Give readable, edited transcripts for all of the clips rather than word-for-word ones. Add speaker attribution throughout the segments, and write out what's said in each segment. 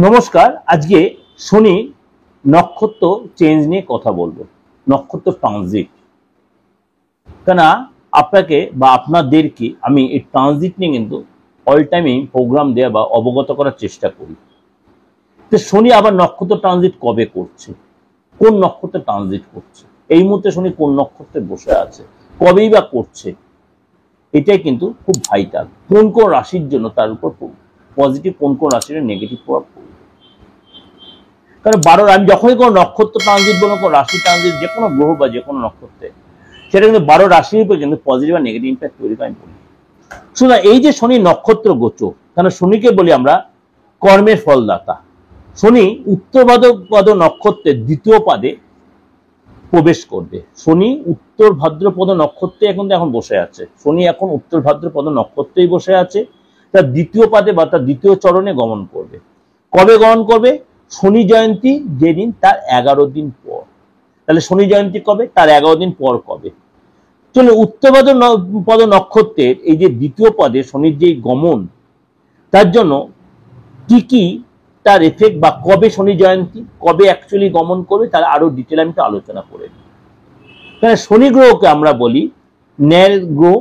Speaker 1: নমস্কার। আজকে শনি নক্ষত্র চেঞ্জ নিয়ে কথা বলবো, নক্ষত্র ট্রানজিট। কেন আপনাকে বা আপনাদেরকে আমি এই ট্রানজিট নিয়ে কিন্তু অল টাইমই প্রোগ্রাম দেওয়া বা অবগত করার চেষ্টা করি। তো শনি আবার নক্ষত্র ট্রানজিট কবে করছে, কোন নক্ষত্রে ট্রানজিট করছে, এই মুহূর্তে শনি কোন নক্ষত্রে বসে আছে, কবেই বা করছে, এটাই কিন্তু খুব ভাইটাল। কোন কোন রাশির জন্য তার উপর পজিটিভ, কোন কোন রাশির নেগেটিভ প্রভাব পড়বে। কারণ আমি যখনই কোনো নক্ষত্র ট্রানজিট বলবো, কোনো রাশি ট্রানজিট, যে কোনো গ্রহ বা যে কোনো নক্ষত্রে, সেটা কিন্তু 12 রাশির উপর কিন্তু পজিটিভ আর নেগেটিভ ইম্প্যাক্ট তৈরি করে। আমি বলি শুনুন, এই যে শনি নক্ষত্র গোচর, কারণ শনিকে বলি আমরা কর্মের ফলদাতা। শনি উত্তর ভাদ্রপদ নক্ষত্রের দ্বিতীয় পাদে প্রবেশ করবে। শনি উত্তর ভাদ্রপদ নক্ষত্রে এখন বসে আছে। শনি এখন উত্তর ভাদ্রপদ নক্ষত্রেই বসে আছে, তার দ্বিতীয় পাদে বা তার দ্বিতীয় চরণে গমন করবে। কবে গমন করবে? শনি জয়ন্তী যেদিন, তার 11 দিন পর। তাহলে শনি জয়ন্তী কবে? তার 11 দিন পর কবে? চলো, উত্তর ভাদ্রপদ নক্ষত্রের এই যে দ্বিতীয় পদে শনির যে গমন, তার জন্য কি কি তার এফেক্ট, বা কবে শনি জয়ন্তী, কবে অ্যাকচুয়ালি গমন করবে, তার আরো ডিটেল আমি তো আলোচনা করে নিই। কারণ শনি গ্রহকে আমরা বলি ন্যায়ের গ্রহ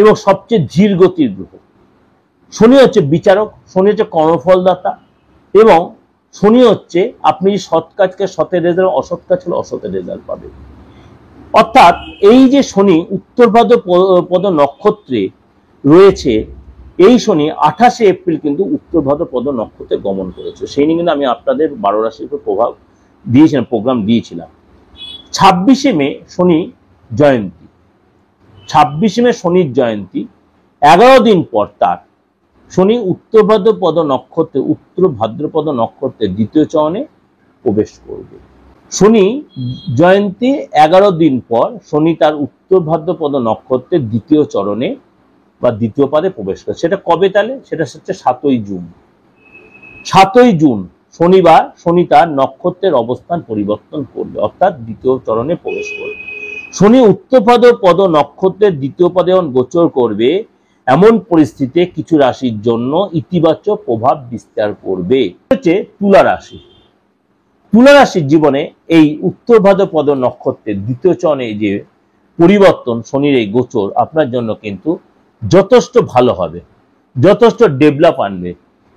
Speaker 1: এবং সবচেয়ে ধীর গতির গ্রহ। শনি হচ্ছে বিচারক, শনি হচ্ছে কর্মফলদাতা, এবং শনি হচ্ছে আপনি সৎ কাজকে সতের রেজাল্ট, অসৎ কাজ হলে অসতের রেজাল্ট পাবে। অর্থাৎ এই যে শনি উত্তর ভাদ্রপদ নক্ষত্রে রয়েছে, এই শনি 28 এপ্রিল কিন্তু উত্তর ভাদ্রপদ নক্ষত্রে গমন করেছে। সেই নিয়ে কিন্তু আমি আপনাদের 12 রাশির উপর প্রভাব দিয়েছিলাম, প্রোগ্রাম দিয়েছিলাম। 26 মে শনি জয়ন্তী, 26 মে শনির জয়ন্তী। 11 দিন পর তার শনি উত্তর ভাদ্রপদ নক্ষত্রের দ্বিতীয় চরণে প্রবেশ করবে। শনি জয়ন্তী 11 দিন পর শনি তার উত্তর ভাদ্রপদ নক্ষত্রের দ্বিতীয় চরণে বা দ্বিতীয় পাদে প্রবেশ করে। সেটা কবে? তাহলে সেটা হচ্ছে 7ই জুন। 7ই জুন শনিবার শনি তার নক্ষত্রের অবস্থান পরিবর্তন করবে, অর্থাৎ দ্বিতীয় চরণে প্রবেশ করবে। শনি উত্তর ভাদ্রপদ নক্ষত্রের দ্বিতীয় পদে গোচর করবে, এমন পরিস্থিতিতে কিছু রাশির জন্য ইতিবাচক প্রভাব বিস্তার করবে। হচ্ছে তুলা রাশি। তুলা রাশির জীবনে এই উত্তর ভাদ্রপদ নক্ষত্রের দ্বিতীয় চরণে যে পরিবর্তন, শনির এই গোচর আপনার জন্য কিন্তু যথেষ্ট ভালো হবে, যথেষ্ট ডেভেলপ আনবে।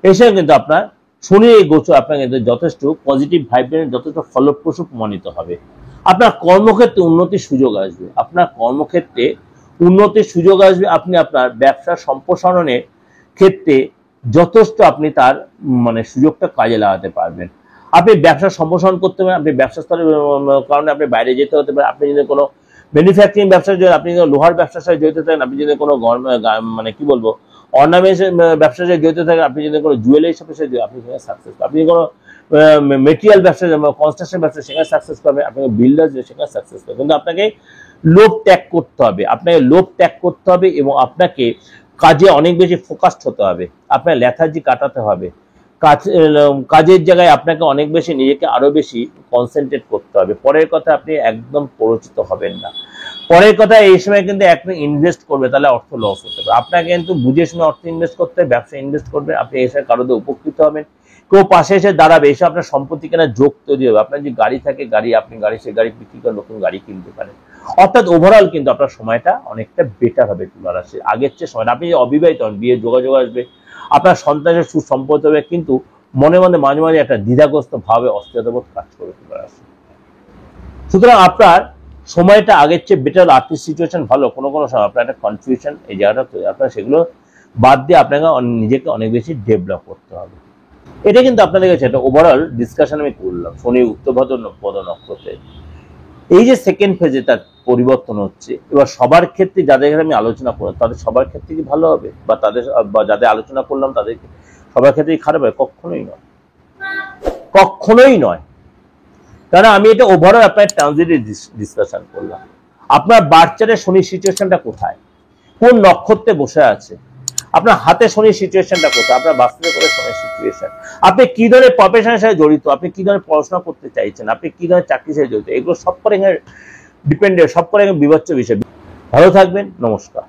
Speaker 1: এসে কিন্তু আপনার শনির এই গোচর আপনার কিন্তু যথেষ্ট পজিটিভ ভাইব্রেশন, যথেষ্ট ফলপ্রসূ প্রমাণিত হবে। আপনার কর্মক্ষেত্রে উন্নতির সুযোগ আসবে, আপনার কর্মক্ষেত্রে উন্নতির সুযোগ আসবে। আপনি আপনার ব্যবসা সম্প্রসারণের ক্ষেত্রে যথেষ্ট আপনি তার সুযোগটা কাজে লাগাতে পারবেন। আপনি ব্যবসা সম্প্রসারণ করতে পারেন, আপনি ব্যবসা স্থলের কারণে আপনি বাইরে যেতে হতে পারে। আপনি যদি কোনো ম্যানুফ্যাকচারিং ব্যবসা, আপনি লোহার ব্যবসার সাথে জড়িত থাকেন, আপনি যদি কোনো কি বলবো অর্নামেন্টস ব্যবসার সাথে জড়িত থাকেন, আপনি যদি কোনো জুয়েলারি শপের সাথে, আপনি সেখানে সাকসেস পাবেন। আপনি কোনো মেটেরিয়াল ব্যবসা, কনস্ট্রাকশন ব্যবসা, সেখানে সাকসেস পাবেন। আপনি বিল্ডার, সেখানে সাকসেস পাবেন। কিন্তু আপনাকে লোভ ত্যাগ করতে হবে, আপনাকে লোভ ত্যাগ করতে হবে, এবং আপনাকে কাজে অনেক বেশি ফোকাসড হতে হবে। আপনার লেথার্জি কাটাতে হবে। কাজের জায়গায় আপনাকে অনেক বেশি নিজেকে আরো বেশি কনসেন্ট্রেট করতে হবে। পরের কথা আপনি একদম প্ররোচিত হবেন না। পরের কথা, এই সময় কিন্তু আপনি ইনভেস্ট করবে, তাহলে অর্থ লস হতে পারে। আপনাকে কিন্তু বুঝে শুনে অর্থ ইনভেস্ট করতে হবে, ব্যবসা ইনভেস্ট করবেন। আপনি এসে কারোদের উপকৃত হবেন, কেউ পাশে এসে দাঁড়াবে, এসে আপনার সম্পত্তি কেনার যোগ তৈরি হবে। আপনার যে গাড়ি থাকে, আপনি সেই গাড়ি বিক্রি করে নতুন গাড়ি কিনতে পারেন। অর্থাৎ ওভারঅল কিন্তু আপনার সময়টা অনেকটা বেটার হবে তুলা রাশি আগের চেয়ে সময়। আপনি যে অবিবাহিত হন, বিয়ে যোগাযোগ আসবে, আপনার সন্তানের সুসম্পদ হবে, কিন্তু মনে মনে মাঝে মাঝে একটা দ্বিধাগ্রস্ত ভাবে অস্থিরতাবোধ কাজ করে তুলা রাশি। সুতরাং আপনার সময়টা আগের চেয়ে বেটার, আর্থিক সিচুয়েশন ভালো, কোনো সময় আপনার একটা কনফিউশন এই জায়গাটা, আপনার সেগুলো বাদ দিয়ে আপনাকে নিজেকে অনেক বেশি ডেভেলপ করতে হবে। এটা কিন্তু আপনাদের কাছে একটা ওভারঅল ডিসকাশন আমি করলাম শনি উত্তর ভাদ্রপদ নক্ষত্রে এই যে সেকেন্ড ফেজে তার পরিবর্তন হচ্ছে। এবার সবার ক্ষেত্রে যাদের আমি আলোচনা করলাম, তাদের সবার ক্ষেত্রে কি ভালো হবে, বা যাদের আলোচনা করলাম তাদের সবার ক্ষেত্রেই খারাপ হবে? কখনোই নয়, কখনোই নয়। কারণ আমি এটা ওভারঅল আপনার ট্রানজিটের ডিসকাশন করলাম। আপনার বার্চারের শনির সিচুয়েশনটা কোথায়, কোন নক্ষত্রে বসে আছে, আপনার হাতে শনির সিচুয়েশনটা কোথায়, আপনার বাস্তবে করে শনির সিচুয়েশন, আপনি কি ধরনের প্রফেশনের সাথে জড়িত, আপনি কি ধরনের পড়াশোনা করতে চাইছেন, আপনি কি ধরনের চাকরির সাথে জড়িত, এগুলো সব করে ডিপেন্ডেন্ট, সব করে বিবেচ্য বিষয়। ভালো থাকবেন, নমস্কার।